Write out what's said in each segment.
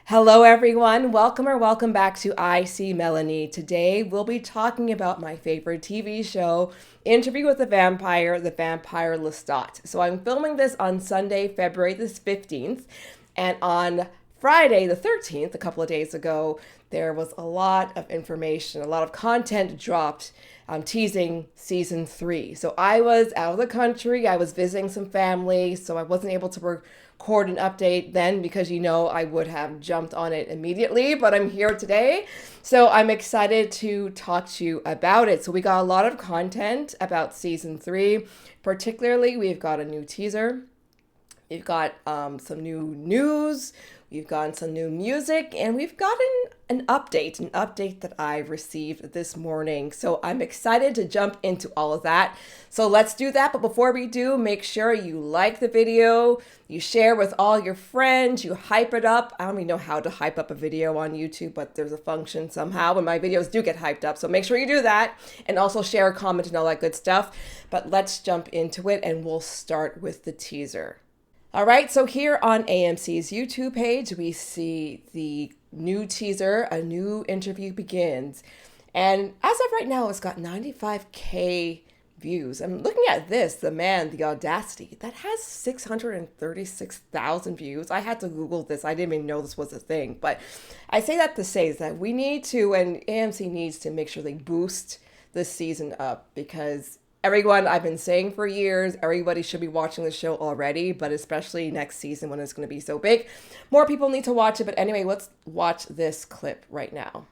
Hello, everyone. Welcome or welcome back to I See Melanie. Today, we'll be talking about my favorite TV show, Interview with the Vampire Lestat. So, I'm filming this on Sunday, February the 15th, and on Friday the 13th, a couple of days ago, there was a lot of information, a lot of content dropped teasing season 3. So I was out of the country. I was visiting some family, so I wasn't able to record an update then because I would have jumped on it immediately. But I'm here today, so I'm excited to talk to you about it. So we got a lot of content about season 3. Particularly, we've got a new teaser. We've got some new news, we've gotten some new music, and we've gotten an update that I received this morning. So I'm excited to jump into all of that. So let's do that. But before we do, make sure you like the video, you share with all your friends, you hype it up. I don't even know how to hype up a video on YouTube, but there's a function somehow when my videos do get hyped up. So make sure you do that, and also share, comment, and all that good stuff. But let's jump into it, and we'll start with the teaser. All right, so here on AMC's YouTube page, we see the new teaser, A New Interview Begins. And as of right now, it's got 95K views. I'm looking at this, the audacity, that has 636,000 views. I had to Google this. I didn't even know this was a thing. But I say that to say is that we need to, and AMC needs to make sure they boost this season up, because everyone, I've been saying for years, everybody should be watching the show already, but especially next season when it's going to be so big. More people need to watch it, but anyway, let's watch this clip right now.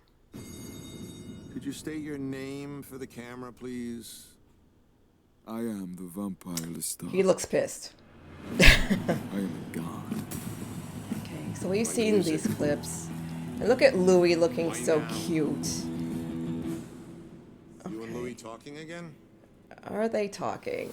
Could you state your name for the camera, please? I am the Vampire Lestat. He looks pissed. I am a god. Okay, so we've seen these clips. And look at Louis looking so cute. You and Louis talking again? Are they talking?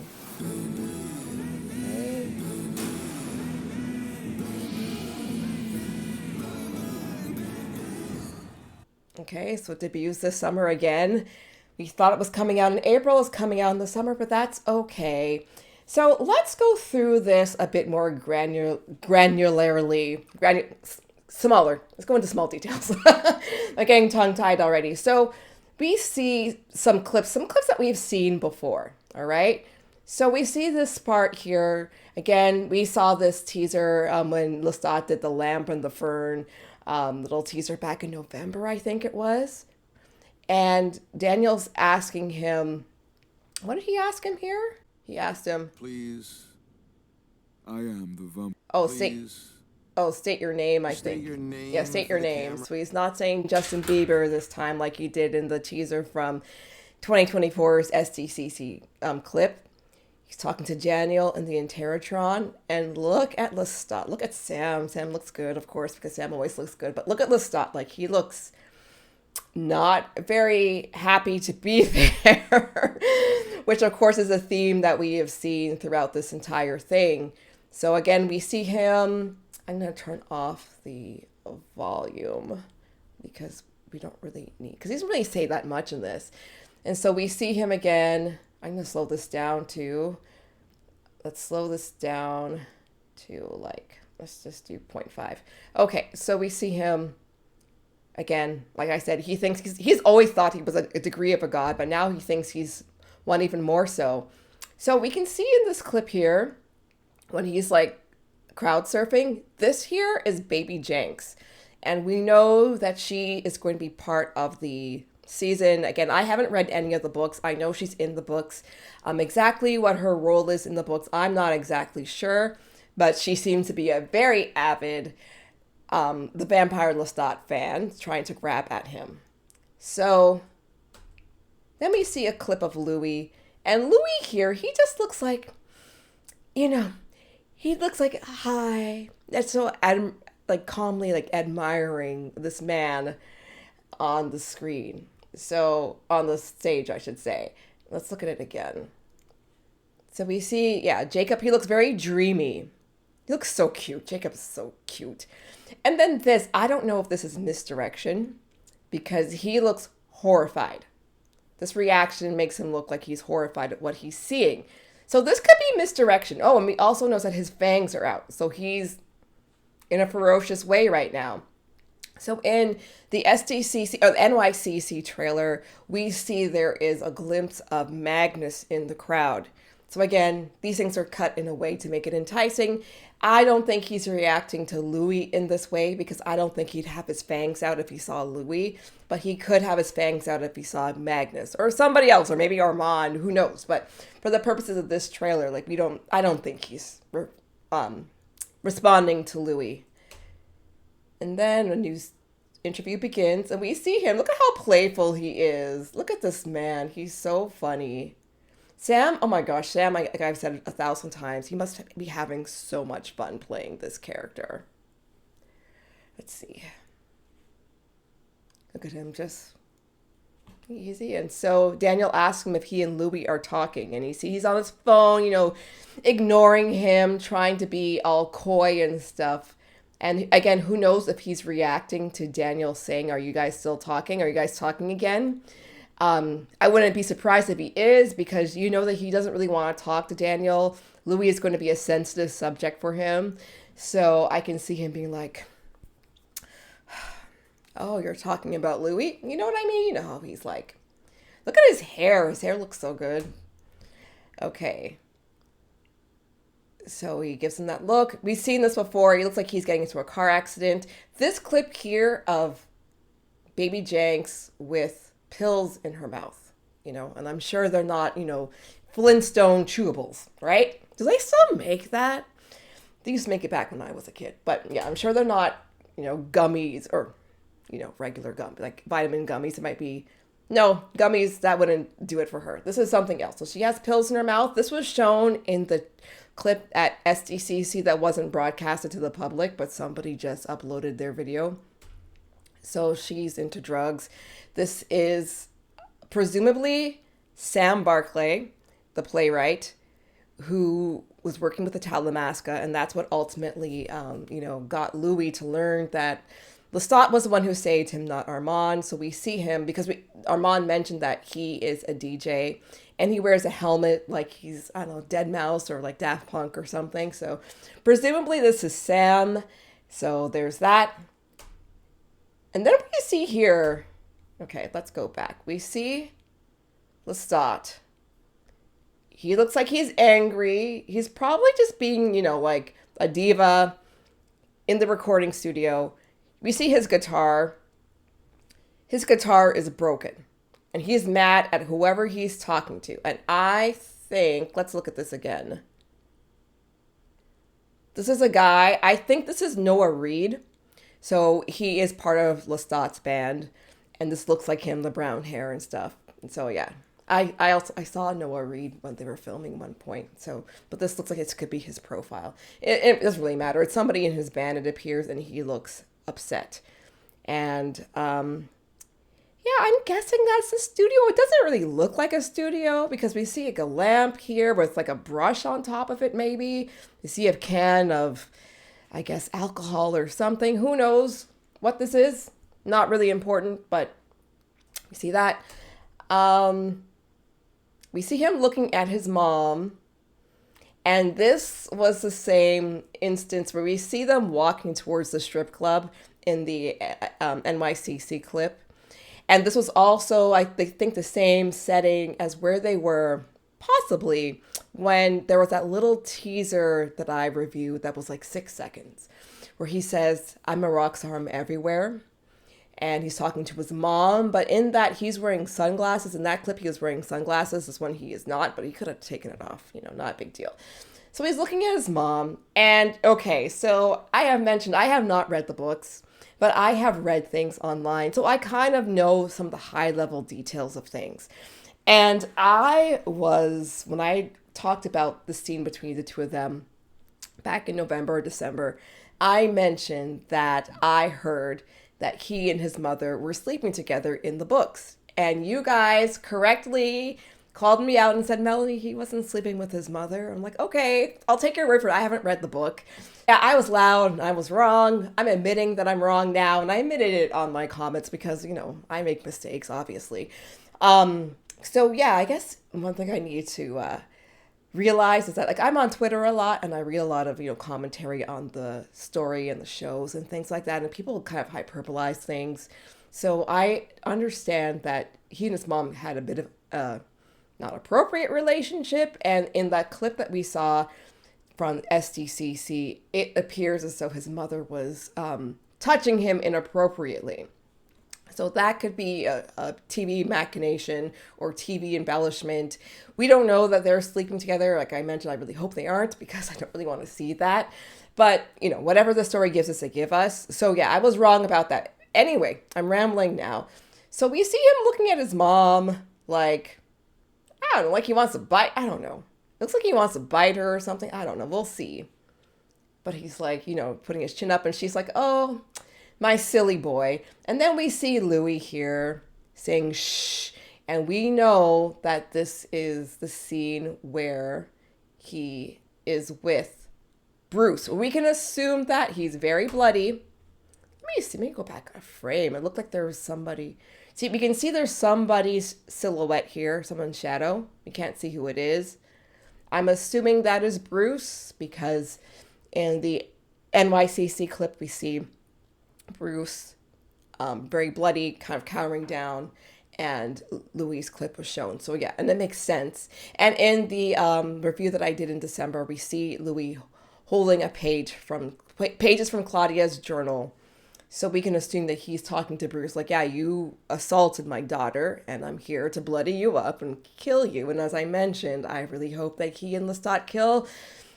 Okay. Okay, so it debuts this summer again. We thought it was coming out in April, it's coming out in the summer, but that's okay. So let's go through this a bit more granularly. Smaller. Let's go into small details. I'm getting tongue-tied already. So we see some clips that we've seen before, all right? So we see this part here. Again, we saw this teaser when Lestat did the lamp and the fern little teaser back in November, I think it was. And Daniel's asking him, what did he ask him here? He asked him, please, I am the vampire. State your name, I think. State your name. Yeah, state your name. So he's not saying Justin Bieber this time like he did in the teaser from 2024's SDCC clip. He's talking to Daniel in the Interrotron. And look at Lestat. Look at Sam. Sam looks good, of course, because Sam always looks good. But look at Lestat. Like, he looks not very happy to be there. Which, of course, is a theme that we have seen throughout this entire thing. So, again, we see him. I'm going to turn off the volume because we don't really need, because he doesn't really say that much in this. And so we see him again. I'm going to slow this down too. Let's slow this down to let's just do 0.5. Okay, so we see him again. Like I said, he thinks he's always thought he was a degree of a god, but now he thinks he's one even more so. So we can see in this clip here when he's crowd surfing, this here is Baby Jenks, and we know that she is going to be part of the season. Again, I haven't read any of the books. I know she's in the books. Exactly what her role is in the books, I'm not exactly sure, but she seems to be a very avid the Vampire Lestat fan, trying to grab at him. So then we see a clip of Louis, and Louis here, he just looks like, he looks like, hi. That's so calmly admiring this man on the screen. So on the stage, I should say. Let's look at it again. So we see, Jacob, he looks very dreamy. He looks so cute. Jacob is so cute. And then this, I don't know if this is misdirection, because he looks horrified. This reaction makes him look like he's horrified at what he's seeing. So this could be misdirection. Oh, and we also notice that his fangs are out. So he's in a ferocious way right now. So in the SDCC or the NYCC trailer, we see there is a glimpse of Magnus in the crowd. So again, these things are cut in a way to make it enticing. I don't think he's reacting to Louis in this way because I don't think he'd have his fangs out if he saw Louis, but he could have his fangs out if he saw Magnus or somebody else or maybe Armand, who knows. But for the purposes of this trailer, like I don't think he's responding to Louis. And then a new interview begins, and we see him. Look at how playful he is. Look at this man. He's so funny. Sam, oh my gosh, Sam, like I've said it 1,000 times, he must be having so much fun playing this character. Let's see. Look at him, just easy. And so Daniel asks him if he and Louis are talking, and he's on his phone, ignoring him, trying to be all coy and stuff. And again, who knows if he's reacting to Daniel saying, "Are you guys still talking? Are you guys talking again?" I wouldn't be surprised if he is, because you know that he doesn't really want to talk to Daniel. Louis is going to be a sensitive subject for him. So I can see him being like, "Oh, you're talking about Louis?" You know what I mean? You know how he's like. Look at his hair. His hair looks so good. Okay. So he gives him that look. We've seen this before. He looks like he's getting into a car accident. This clip here of Baby Jenks with pills in her mouth, and I'm sure they're not, Flintstone chewables, right? Do they still make that? They used to make it back when I was a kid. But yeah, I'm sure they're not, gummies or, regular gum, like vitamin gummies. It might be, no, gummies, that wouldn't do it for her. This is something else. So she has pills in her mouth. This was shown in the clip at SDCC that wasn't broadcasted to the public, but somebody just uploaded their video. So she's into drugs. This is presumably Sam Barclay, the playwright, who was working with the Talamasca, and that's what ultimately, got Louis to learn that Lestat was the one who saved him, not Armand. So we see him because Armand mentioned that he is a DJ, and he wears a helmet like he's, I don't know, Deadmau5 or like Daft Punk or something. So presumably this is Sam. So there's that. And then we see here, okay, let's go back. We see Lestat. He looks like he's angry. He's probably just being, like a diva in the recording studio. We see his guitar. His guitar is broken. And he's mad at whoever he's talking to. And I think, let's look at this again. This is a guy, I think this is Noah Reid. So he is part of Lestat's band. And this looks like him, the brown hair and stuff. And so, yeah. I saw Noah Reid when they were filming one point. So, but this looks like it could be his profile. It doesn't really matter. It's somebody in his band, it appears, and he looks upset. And, yeah, I'm guessing that's the studio. It doesn't really look like a studio because we see like a lamp here with like a brush on top of it, maybe. You see a can of, I guess, alcohol or something. Who knows what this is? Not really important, but we see that. We see him looking at his mom. And this was the same instance where we see them walking towards the strip club in the NYCC clip. And this was also, I think, the same setting as where they were possibly when there was that little teaser that I reviewed that was like 6 seconds, where he says, "I'm a rockstar, I'm everywhere." And he's talking to his mom, but in that he's wearing sunglasses. In that clip, he was wearing sunglasses. This one he is not, but he could have taken it off, not a big deal. So he's looking at his mom. And okay, so I have mentioned I have not read the books, but I have read things online. So I kind of know some of the high level details of things. And when I talked about the scene between the two of them back in November or December, I mentioned that I heard that he and his mother were sleeping together in the books. And you guys correctly called me out and said, "Melanie, he wasn't sleeping with his mother." I'm like, okay, I'll take your word for it. I haven't read the book. Yeah, I was loud and I was wrong. I'm admitting that I'm wrong now. And I admitted it on my comments because, I make mistakes, obviously. So yeah, I guess one thing I need to realized is that like I'm on Twitter a lot and I read a lot of commentary on the story and the shows and things like that, and people kind of hyperbolize things. So I understand that he and his mom had a bit of a not appropriate relationship, and in that clip that we saw from SDCC, it appears as though his mother was touching him inappropriately. So that could be a TV machination or TV embellishment. We don't know that they're sleeping together. Like I mentioned, I really hope they aren't because I don't really want to see that. But, whatever the story gives us, they give us. So yeah, I was wrong about that. Anyway, I'm rambling now. So we see him looking at his mom like, I don't know, like he wants to bite. I don't know. Looks like he wants to bite her or something. I don't know. We'll see. But he's like, putting his chin up, and she's like, oh, my silly boy. And then we see Louis here saying shh. And we know that this is the scene where he is with Bruce. We can assume that he's very bloody. Let me go back a frame. It looked like there was somebody. See, we can see there's somebody's silhouette here, someone's shadow. We can't see who it is. I'm assuming that is Bruce because in the NYCC clip we see Bruce very bloody, kind of cowering down, and Louis' clip was shown. So yeah, and it makes sense. And in the review that I did in December, we see Louis holding a pages from Claudia's journal. So we can assume that he's talking to Bruce like, yeah, you assaulted my daughter and I'm here to bloody you up and kill you. And as I mentioned, I really hope that he and Lestat kill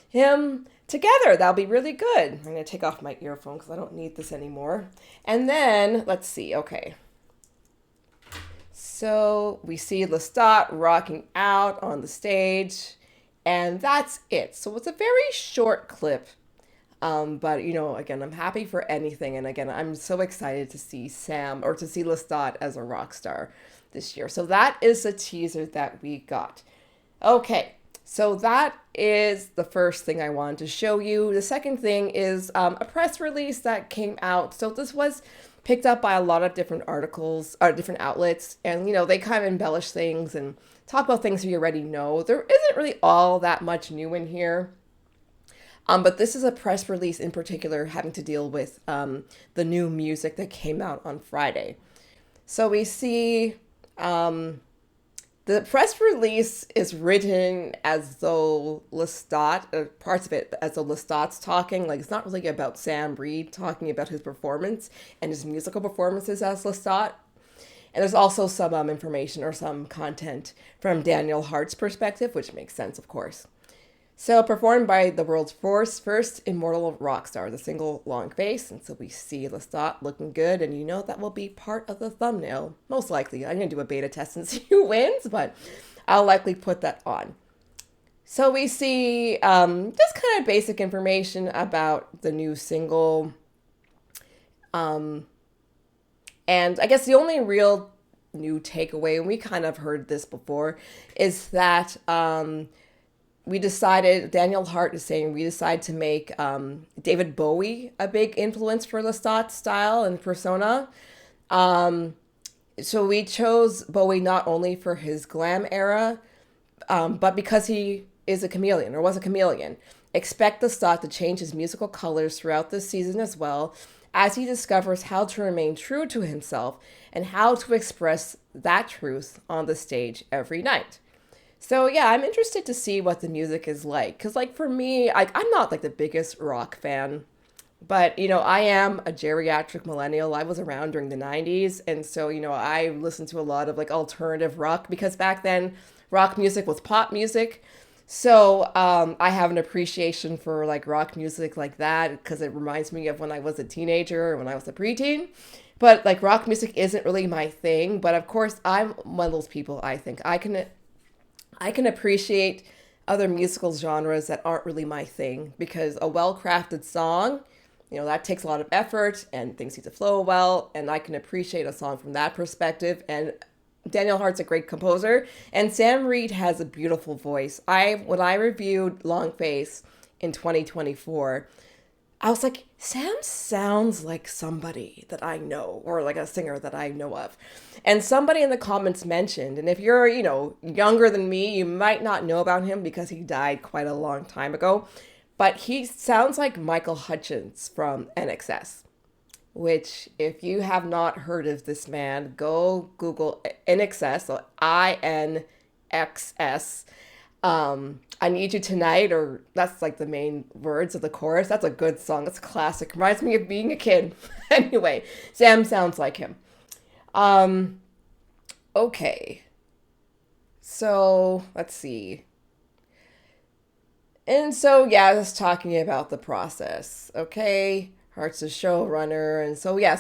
him together. That'll be really good. I'm going to take off my earphone because I don't need this anymore. And then, let's see. Okay. So we see Lestat rocking out on the stage. And that's it. So it's a very short clip. But, again, I'm happy for anything. And again, I'm so excited to see Lestat as a rock star this year. So that is the teaser that we got. Okay, so that is the first thing I wanted to show you. The second thing is a press release that came out. So this was picked up by a lot of different articles, or different outlets. And, they kind of embellish things and talk about things you already know. There isn't really all that much new in here. But this is a press release in particular having to deal with the new music that came out on Friday. So we see the press release is written as though Lestat, parts of it as though Lestat's talking. Like, it's not really about Sam Reed talking about his performance and his musical performances as Lestat. And there's also some information or some content from Daniel Hart's perspective, which makes sense, of course. So performed by the world's first immortal rock star, the single long face. And so we see Lestat looking good, and that will be part of the thumbnail. Most likely. I'm going to do a beta test and see who wins, but I'll likely put that on. So we see just kind of basic information about the new single. And I guess the only real new takeaway, and we kind of heard this before, is that Daniel Hart is saying we decided to make David Bowie a big influence for Lestat's style and persona. So we chose Bowie not only for his glam era, but because he is a chameleon, or was a chameleon. Expect Lestat to change his musical colors throughout this season as well, as he discovers how to remain true to himself and how to express that truth on the stage every night. So yeah, I'm interested to see what the music is like. Because for me, I'm not the biggest rock fan. But, I am a geriatric millennial. I was around during the 90s. And so, I listened to a lot of alternative rock. Because back then, rock music was pop music. So I have an appreciation for rock music like that. Because it reminds me of when I was a teenager or when I was a preteen. But rock music isn't really my thing. But of course, I'm one of those people, I think. I can appreciate other musical genres that aren't really my thing, because a well-crafted song, that takes a lot of effort and things need to flow well, and I can appreciate a song from that perspective. And Daniel Hart's a great composer, and Sam Reed has a beautiful voice. When I reviewed Long Face in 2024, I was like, Sam sounds like somebody that I know, or like a singer that I know of. And somebody in the comments mentioned, and if you're, younger than me, you might not know about him because he died quite a long time ago. But he sounds like Michael Hutchence from NXS, which, if you have not heard of this man, go Google NXS, so INXS. I Need You Tonight, or that's like the main words of the chorus. That's a good song. It's a classic. Reminds me of being a kid. Anyway, Sam sounds like him. Um, okay. So let's see. And so, yeah, I was talking about the process. Okay. Hart's the showrunner. And so, yeah,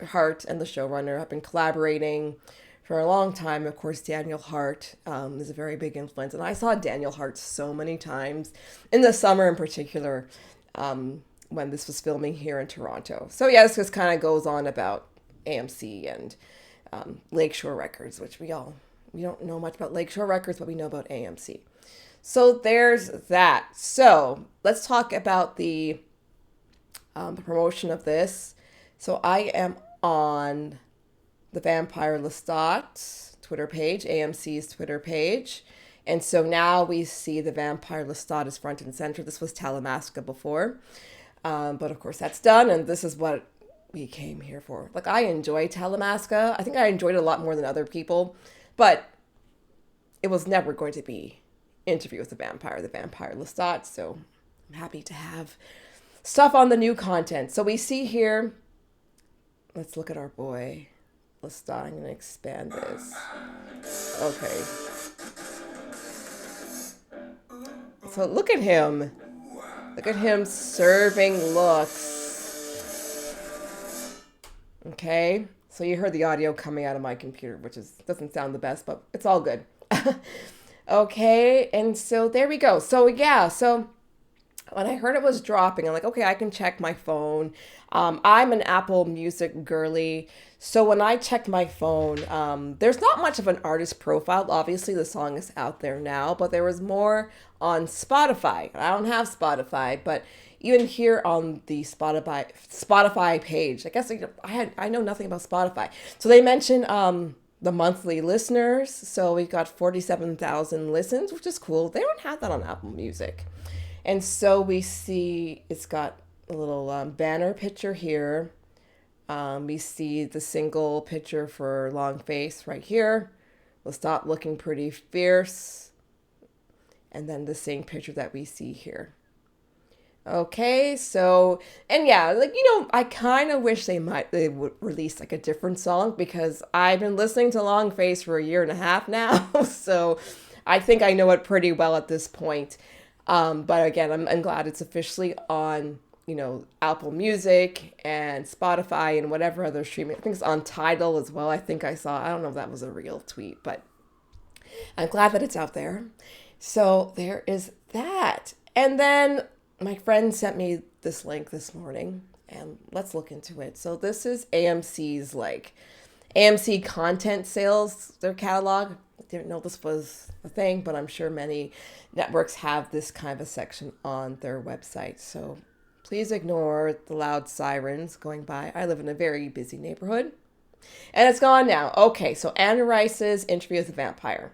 Hart and the showrunner have been collaborating for a long time. Of course, Daniel Hart is a very big influence. And I saw Daniel Hart so many times in the summer in particular when this was filming here in Toronto. So, yeah, this just kind of goes on about AMC and Lakeshore Records, which we don't know much about Lakeshore Records, but we know about AMC. So there's that. So let's talk about the promotion of this. So I am on the Vampire Lestat Twitter page, AMC's Twitter page. And so now we see the Vampire Lestat is front and center. This was Talamasca before. But of course that's done, and this is what we came here for. Like, I enjoy Talamasca. I think I enjoyed it a lot more than other people. But it was never going to be Interview with the Vampire Lestat. So I'm happy to have stuff on the new content. So we see here, let's look at our boy Lestat. I'm going to expand this. Okay. So look at him. Look at him serving looks. Okay. So you heard the audio coming out of my computer, which doesn't sound the best, but it's all good. Okay, and so there we go. So yeah, so when I heard it was dropping, I'm like, okay, I can check my phone. I'm an Apple Music girly, so when I checked my phone, there's not much of an artist profile. Obviously, the song is out there now, but there was more on Spotify. I don't have Spotify, but even here on the Spotify page, I guess I know nothing about Spotify. So they mentioned the monthly listeners. So we've got 47,000 listens, which is cool. They don't have that on Apple Music. And so we see it's got a little banner picture here. We see the single picture for Long Face right here. We'll stop looking pretty fierce. And then the same picture that we see here. Okay, so, and yeah, like, I kind of wish they would release like a different song, because I've been listening to Long Face for a year and a half now. So I think I know it pretty well at this point. But again, I'm glad it's officially on, Apple Music and Spotify and whatever other streaming. I think it's on Tidal as well. I don't know if that was a real tweet, but I'm glad that it's out there. So there is that. And then my friend sent me this link this morning, and let's look into it. So this is AMC's AMC content sales, their catalog. I didn't know this was a thing, but I'm sure many networks have this kind of a section on their website. So please ignore the loud sirens going by. I live in a very busy neighborhood. And it's gone now. Okay, so Anne Rice's Interview with the Vampire.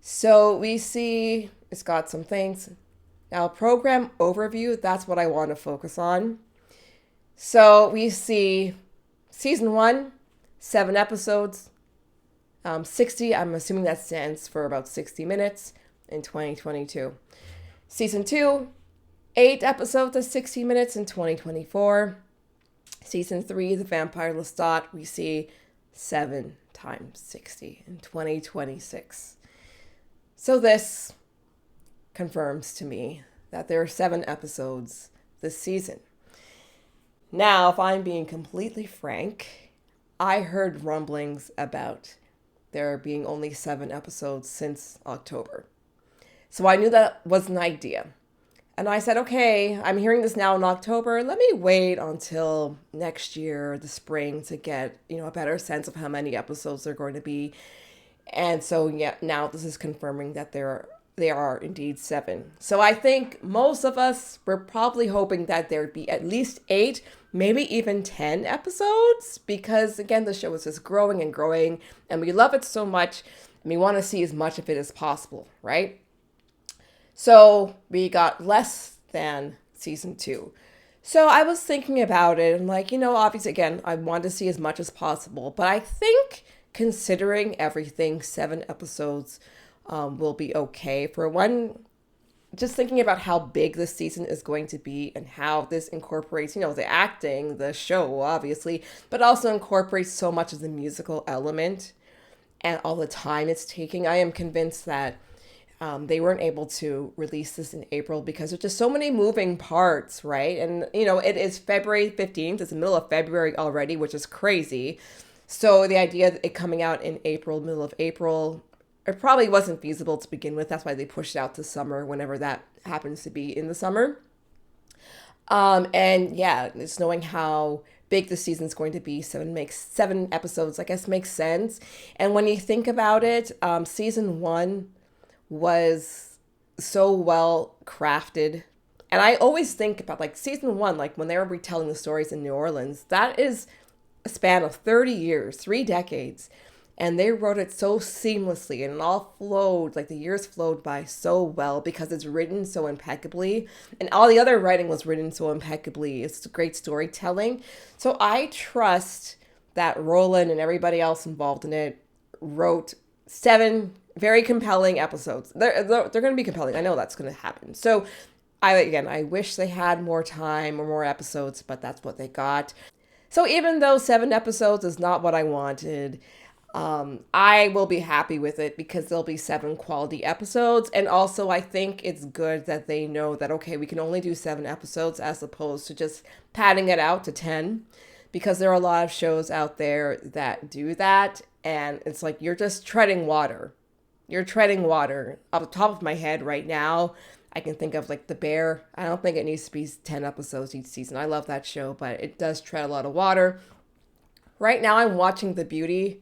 So we see it's got some things. Now, program overview, that's what I want to focus on. So we see season 1, 7 episodes, 60, I'm assuming that stands for about 60 minutes in 2022. Season 2, 8 episodes of 60 minutes in 2024. Season 3, The Vampire Lestat, we see 7 times 60 in 2026. So this confirms to me that there are 7 episodes this season. Now, if I'm being completely frank, I heard rumblings about there being only 7 episodes since October. So I knew that was an idea. And I said, okay, I'm hearing this now in October. Let me wait until next year, the spring, to get, a better sense of how many episodes there are going to be. And so, yeah, now this is confirming that there there are indeed 7. So I think most of us were probably hoping that there'd be at least 8, maybe even 10 episodes, because again, the show is just growing and growing, and we love it so much, and we want to see as much of it as possible, right? So we got less than season 2. So I was thinking about it, and like, obviously, again, I want to see as much as possible, but I think considering everything, 7 episodes will be okay. For one, just thinking about how big this season is going to be and how this incorporates, the acting, the show, obviously, but also incorporates so much of the musical element and all the time it's taking. I am convinced that they weren't able to release this in April because there's just so many moving parts, right? And, it is February 15th. It's the middle of February already, which is crazy. So the idea of it coming out in April, middle of April, it probably wasn't feasible to begin with. That's why they pushed it out to summer, whenever that happens to be in the summer. And yeah, just knowing how big the season's going to be, 7 episodes, I guess, makes sense. And when you think about it, season 1 was so well crafted. And I always think about like season 1, like when they were retelling the stories in New Orleans, that is a span of 30 years, 3 decades. And they wrote it so seamlessly, and it all flowed, like the years flowed by so well because it's written so impeccably. And all the other writing was written so impeccably. It's great storytelling. So I trust that Roland and everybody else involved in it wrote 7 very compelling episodes. They're going to be compelling. I know that's going to happen. So I wish they had more time or more episodes, but that's what they got. So even though 7 episodes is not what I wanted, I will be happy with it because there'll be 7 quality episodes. And also I think it's good that they know that, okay, we can only do 7 episodes as opposed to just padding it out to 10, because there are a lot of shows out there that do that. And it's like, you're just treading water. You're treading water. Off the top of my head right now, I can think of like The Bear. I don't think it needs to be 10 episodes each season. I love that show, but it does tread a lot of water. Right now I'm watching The Beauty,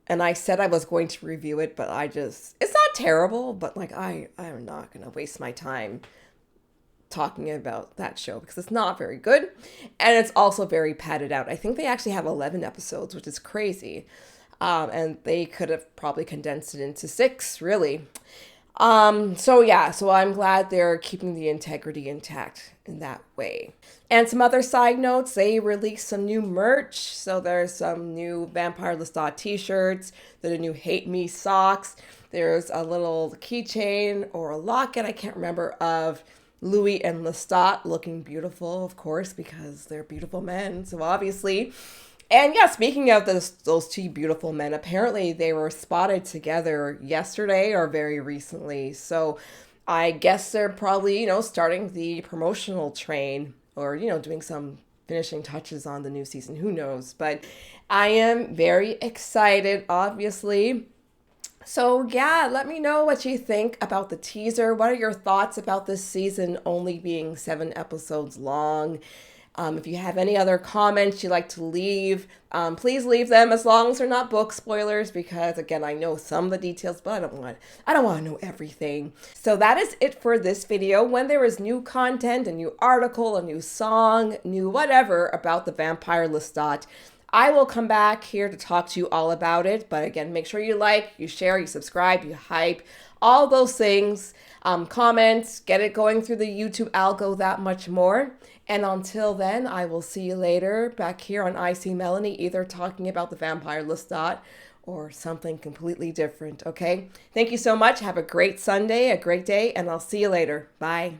and I said I was going to review it, but it's not terrible, but like I'm not going to waste my time talking about that show because it's not very good. And it's also very padded out. I think they actually have 11 episodes, which is crazy. And they could have probably condensed it into 6, really. So I'm glad they're keeping the integrity intact in that way. And some other side notes, they released some new merch. So there's some new Vampire Lestat t-shirts, the new Hate Me socks. There's a little keychain or a locket, I can't remember, of Louis and Lestat looking beautiful, of course, because they're beautiful men. So obviously. And yeah, speaking of those 2 beautiful men, apparently they were spotted together yesterday or very recently. So I guess they're probably, starting the promotional train or, doing some finishing touches on the new season. Who knows? But I am very excited, obviously. So yeah, let me know what you think about the teaser. What are your thoughts about this season only being 7 episodes long? If you have any other comments you'd like to leave, please leave them, as long as they're not book spoilers, because again, I know some of the details, but I don't want to know everything. So that is it for this video. When there is new content, a new article, a new song, new whatever about the Vampire Lestat, I will come back here to talk to you all about it. But again, make sure you like, you share, you subscribe, you hype, all those things. Comments, get it going through the YouTube algo that much more. And until then, I will see you later back here on I See Melanie, either talking about the Vampire Lestat or something completely different, okay? Thank you so much. Have a great Sunday, a great day, and I'll see you later. Bye.